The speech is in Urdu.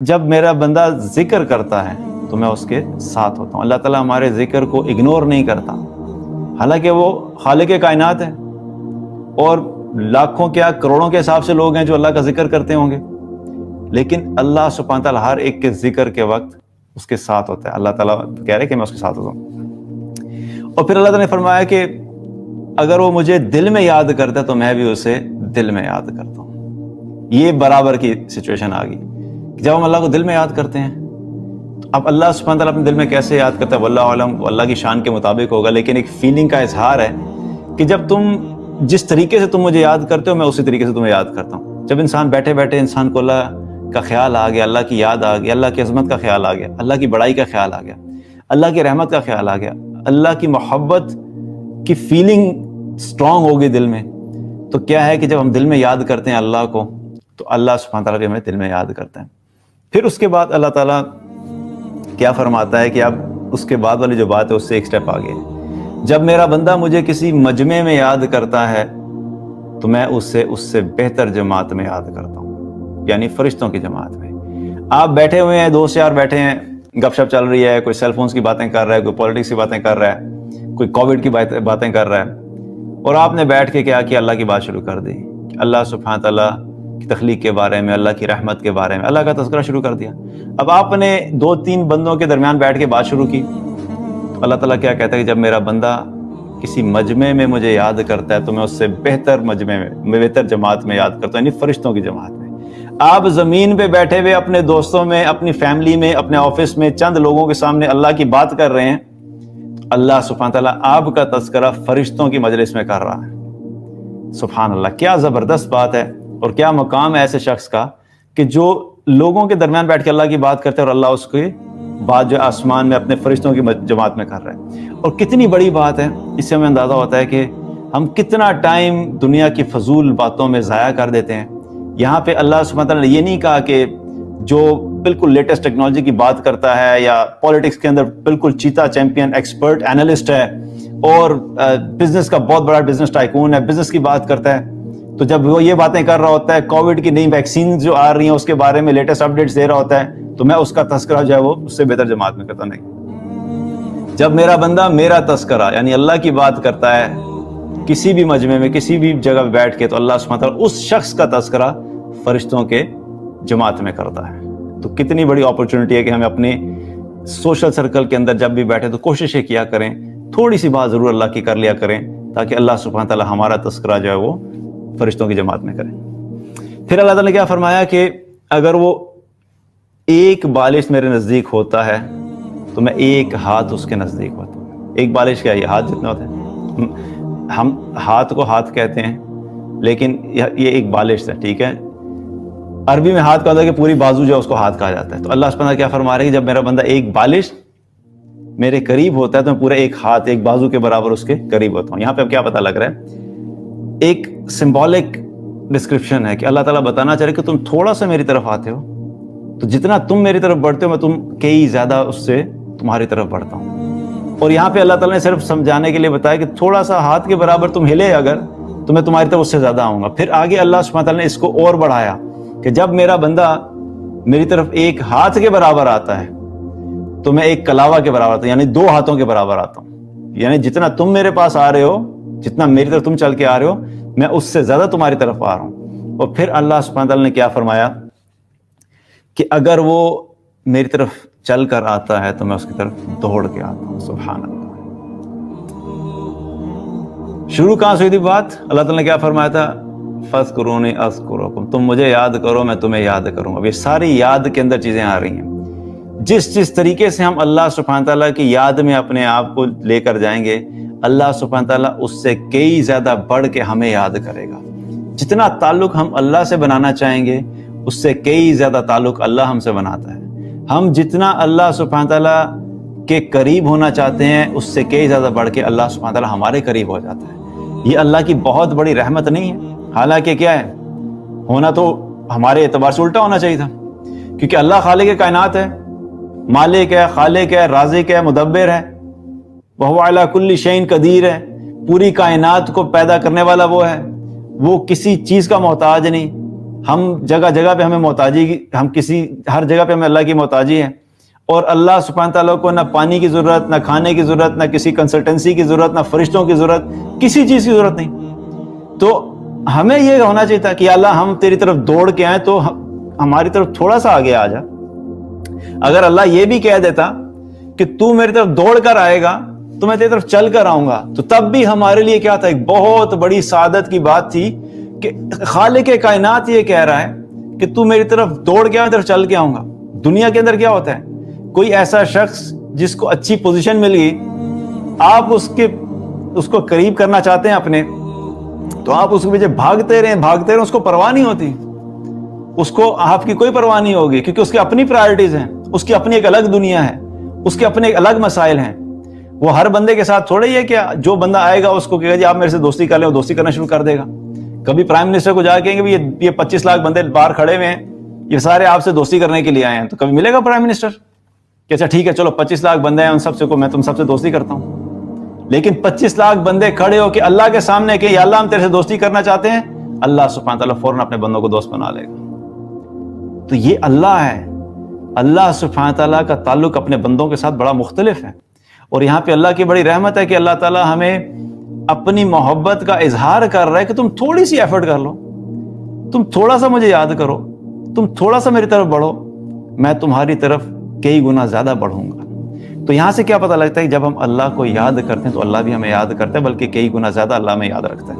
جب میرا بندہ ذکر کرتا ہے تو میں اس کے ساتھ ہوتا ہوں۔ اللہ تعالیٰ ہمارے ذکر کو اگنور نہیں کرتا، حالانکہ وہ خالق کائنات ہے اور لاکھوں کیا کروڑوں کے حساب سے لوگ ہیں جو اللہ کا ذکر کرتے ہوں گے، لیکن اللہ سبحانہ تعالیٰ ہر ایک کے ذکر کے وقت اس کے ساتھ ہوتا ہے۔ اللہ تعالیٰ کہہ رہے کہ میں اس کے ساتھ ہوتا ہوں۔ اور پھر اللہ تعالیٰ نے فرمایا کہ اگر وہ مجھے دل میں یاد کرتا ہے تو میں بھی اسے دل میں یاد کرتا ہوں۔ یہ برابر کی سچویشن آ گئی کہ جب ہم اللہ کو دل میں یاد کرتے ہیں تو اب اللہ سبحانہ تعالیٰ اپنے دل میں کیسے یاد کرتا ہے واللہ عالم، اللہ کی شان کے مطابق ہوگا، لیکن ایک فیلنگ کا اظہار ہے کہ جب تم جس طریقے سے تم مجھے یاد کرتے ہو میں اسی طریقے سے تمہیں یاد کرتا ہوں۔ جب انسان بیٹھے بیٹھے انسان کو اللہ کا خیال آ گیا، اللہ کی یاد آ گئی، اللہ کی عظمت کا خیال آ گیا، اللہ کی بڑائی کا خیال آ گیا، اللہ کی رحمت کا خیال آ گیا، اللہ کی محبت کی فیلنگ اسٹرانگ ہوگی دل میں، تو کیا ہے کہ جب ہم دل میں یاد کرتے ہیں اللہ کو تو اللہ سبحانہ تعالیٰ بھی ہمیں دل میں یاد کرتا ہے۔ پھر اس کے بعد اللہ تعالیٰ کیا فرماتا ہے کہ اب اس کے بعد والی جو بات ہے اس سے ایک سٹیپ آگے ہے، جب میرا بندہ مجھے کسی مجمع میں یاد کرتا ہے تو میں اس سے بہتر جماعت میں یاد کرتا ہوں، یعنی فرشتوں کی جماعت میں۔ آپ بیٹھے ہوئے ہیں، دوست یار بیٹھے ہیں، گپ شپ چل رہی ہے، کوئی سیل فونز کی باتیں کر رہا ہے، کوئی پولیٹکس کی باتیں کر رہا ہے، کوئی کووڈ کی باتیں کر رہا ہے، اور آپ نے بیٹھ کے کیا کیا، اللہ کی بات شروع کر دی، اللہ سبحانہ تعالیٰ کی تخلیق کے بارے میں، اللہ کی رحمت کے بارے میں، اللہ کا تذکرہ شروع کر دیا۔ اب آپ نے 2-3 بندوں کے درمیان بیٹھ کے بات شروع کی تو اللہ تعالیٰ کیا کہتا ہے کہ جب میرا بندہ کسی مجمع میں مجھے یاد کرتا ہے تو میں اس سے بہتر مجمع میں، بہتر جماعت میں یاد کرتا ہوں، یعنی فرشتوں کی جماعت میں۔ آپ زمین پہ بیٹھے ہوئے اپنے دوستوں میں، اپنی فیملی میں، اپنے آفس میں چند لوگوں کے سامنے اللہ کی بات کر رہے ہیں، اللہ سبحانہ تعالیٰ آپ کا تذکرہ فرشتوں کی مجلس میں کر رہا ہے۔ سبحان اللہ، کیا زبردست بات ہے اور کیا مقام ہے ایسے شخص کا کہ جو لوگوں کے درمیان بیٹھ کے اللہ کی بات کرتے ہیں اور اللہ اس کی بات جو آسمان میں اپنے فرشتوں کی جماعت میں کر رہا ہے۔ اور کتنی بڑی بات ہے، اس سے ہمیں اندازہ ہوتا ہے کہ ہم کتنا ٹائم دنیا کی فضول باتوں میں ضائع کر دیتے ہیں۔ یہاں پہ اللہ سبحانہ تعالیٰ نے یہ نہیں کہا کہ جو بالکل لیٹسٹ ٹیکنالوجی کی بات کرتا ہے یا پولیٹکس کے اندر بالکل چیتا چیمپئن ایکسپرٹ اینالسٹ ہے اور بزنس کا بہت بڑا بزنس ٹائکون ہے، بزنس کی بات کرتا ہے، تو جب وہ یہ باتیں کر رہا ہوتا ہے، کووڈ کی نئی ویکسین جو آ رہی ہیں اس کے بارے میں لیٹسٹ اپڈیٹس دے رہا ہوتا ہے، تو میں اس کا تذکرہ جو ہے وہ اس سے بہتر جماعت میں کرتا نہیں۔ جب میرا بندہ میرا تذکرہ یعنی اللہ کی بات کرتا ہے کسی بھی مجمع میں، کسی بھی جگہ پہ بیٹھ کے، تو اللہ سبحانہ تعالیٰ اس شخص کا تذکرہ فرشتوں کے جماعت میں کرتا ہے۔ تو کتنی بڑی اپرچونٹی ہے کہ ہمیں اپنے سوشل سرکل کے اندر جب بھی بیٹھے تو کوشش یہ کیا کریں، تھوڑی سی بات ضرور اللہ کی کر لیا کریں تاکہ اللہ سبحانہ تعالیٰ ہمارا تذکرہ جو ہے وہ فرشتوں کی جماعت میں کریں۔ پھر اللہ تعالیٰ نے کیا فرمایا کہ اگر وہ ایک بالش میرے نزدیک ہوتا ہے تو میں ایک ہاتھ اس کے نزدیک ہوتا ہوں۔ ایک بالش کیا ہے؟ یہ ہاتھ جتنا ہوتا ہے، ہم ہاتھ کو ہاتھ کہتے ہیں لیکن یہ ایک بالش ہے، ٹھیک ہے۔ عربی میں ہاتھ کا ہوتا ہے کہ پوری بازو جو ہے اس کو ہاتھ کہا جاتا ہے۔ تو اللہ سبحانہ کیا فرما رہے ہیں کہ جب میرا بندہ ایک بالش میرے قریب ہوتا ہے تو میں پورا ایک ہاتھ، ایک بازو کے برابر اس کے قریب ہوتا ہوں۔ یہاں پہ اب کیا پتہ لگ رہا ہے؟ ایک سمبولک ڈسکرپشن ہے کہ اللہ تعالیٰ بتانا چاہ رہے کہ تم تھوڑا سا میری طرف آتے ہو تو جتنا تم میری طرف بڑھتے ہو میں تم کئی زیادہ اس سے تمہاری طرف بڑھتا ہوں۔ اور یہاں پہ اللہ تعالیٰ نے صرف سمجھانے کے لیے بتایا کہ تھوڑا سا ہاتھ کے برابر تم ہلے اگر تو میں تمہاری طرف اس سے زیادہ آؤں گا۔ پھر آگے اللہ سبحانہ تعالیٰ نے اس کو اور بڑھایا کہ جب میرا بندہ میری طرف ایک ہاتھ کے برابر آتا ہے تو میں ایک کلاوہ کے برابر آتا ہوں، یعنی 2 ہاتھوں کے برابر آتا ہوں۔ یعنی جتنا تم میرے پاس آ رہے ہو، جتنا میری طرف تم چل کے آ رہے ہو، میں اس سے زیادہ تمہاری طرف آ رہا ہوں۔ اور پھر اللہ سبحانہ تعالیٰ نے کیا فرمایا کہ اگر وہ میری طرف چل کر آتا ہے تو میں اس کی طرف دوڑ کے آتا ہوں۔ سبحان اللہ۔ شروع کہاں سے ہوئی تھی بات؟ اللہ تعالیٰ نے کیا فرمایا تھا؟ فَاذْكُرُونِي أَذْكُرْكُمْ، تم مجھے یاد کرو میں تمہیں یاد کروں گا۔ اب یہ ساری یاد کے اندر چیزیں آ رہی ہیں۔ جس طریقے سے ہم اللہ سبحانہ تعالیٰ کی یاد میں اپنے آپ کو لے کر جائیں گے، اللہ سبحانہ تعالیٰ اس سے کئی زیادہ بڑھ کے ہمیں یاد کرے گا۔ جتنا تعلق ہم اللہ سے بنانا چاہیں گے اس سے کئی زیادہ تعلق اللہ ہم سے بناتا ہے۔ ہم جتنا اللہ سبحانہ تعالیٰ کے قریب ہونا چاہتے ہیں اس سے کئی زیادہ بڑھ کے اللہ سبحانہ تعالیٰ ہمارے قریب ہو جاتا ہے۔ یہ اللہ کی بہت بڑی رحمت نہیں ہے؟ حالانکہ کیا ہے، ہونا تو ہمارے اعتبار سے الٹا ہونا چاہیے تھا، کیونکہ اللہ خالق کائنات ہے، مالک ہے، خالق ہے، رازق ہے، مدبر ہے، وَهُوَ عَلَىٰ كُلِّ شَيْءٍ قدیر ہے، پوری کائنات کو پیدا کرنے والا وہ ہے، وہ کسی چیز کا محتاج نہیں، ہم جگہ جگہ پہ ہمیں محتاجی، ہم ہر جگہ پہ ہمیں اللہ کی محتاجی ہے، اور اللہ سبحانہ تعالیٰ کو نہ پانی کی ضرورت، نہ کھانے کی ضرورت، نہ کسی کنسلٹنسی کی ضرورت، نہ فرشتوں کی ضرورت، کسی چیز کی ضرورت نہیں۔ تو ہمیں یہ ہونا چاہیے تھا کہ اللہ ہم تیری طرف دوڑ کے آئیں تو ہماری طرف تھوڑا سا آگے آ جا۔ اگر اللہ یہ بھی کہہ دیتا کہ تو میری طرف دوڑ کر آئے گا تو میں تیری طرف چل کر آؤں گا، تو تب بھی ہمارے لیے کیا تھا، ایک بہت بڑی سعادت کی بات تھی کہ خالق کائنات یہ کہہ رہا ہے کہ تو میری طرف دوڑ کے آئے، طرف چل کے آؤں گا۔ دنیا کے اندر کیا ہوتا ہے، کوئی ایسا شخص جس کو اچھی پوزیشن مل گئی، آپ اس کو قریب کرنا چاہتے ہیں اپنے، تو آپ اس کے پیچھے بھاگتے رہیں، اس کو پرواہ نہیں ہوتی، اس کو آپ کی کوئی پرواہ نہیں ہوگی، کیونکہ اس کی اپنی پرائرٹیز ہیں، اس کی اپنی ایک الگ دنیا ہے، اس کے اپنے ایک الگ مسائل ہیں۔ وہ ہر بندے کے ساتھ تھوڑے ہی ہے کہ جو بندہ آئے گا اس کو کہے گا جی آپ میرے سے دوستی کر لیں، وہ دوستی کرنا شروع کر دے گا۔ کبھی پرائم منسٹر کو جا کے کہیں گے یہ 25 لاکھ بندے باہر کھڑے ہوئے ہیں، یہ سارے آپ سے دوستی کرنے کے لیے آئے ہیں، تو کبھی ملے گا پرائم منسٹر کہ اچھا ٹھیک ہے چلو 25 لاکھ بندے ہیں، ان سب سے میں تم سب سے دوستی کرتا ہوں؟ لیکن 25 لاکھ بندے کھڑے ہو کے اللہ کے سامنے کہ یا اللہ ہم تیرے سے دوستی کرنا چاہتے ہیں، اللہ سبحانہ تعالیٰ فوراً اپنے بندوں کو دوست بنا لے گا۔ تو یہ اللہ ہے، اللہ سبحانہ تعالیٰ کا تعلق اپنے بندوں کے ساتھ بڑا مختلف ہے، اور یہاں پہ اللہ کی بڑی رحمت ہے کہ اللہ تعالیٰ ہمیں اپنی محبت کا اظہار کر رہا ہے کہ تم تھوڑی سی ایفرٹ کر لو، تم تھوڑا سا مجھے یاد کرو، تم تھوڑا سا میری طرف بڑھو، میں تمہاری طرف کئی گنا زیادہ بڑھوں گا۔ تو یہاں سے کیا پتہ لگتا ہے کہ جب ہم اللہ کو یاد کرتے ہیں تو اللہ بھی ہمیں یاد کرتا ہے، بلکہ کئی گنا زیادہ اللہ ہمیں یاد رکھتا ہے۔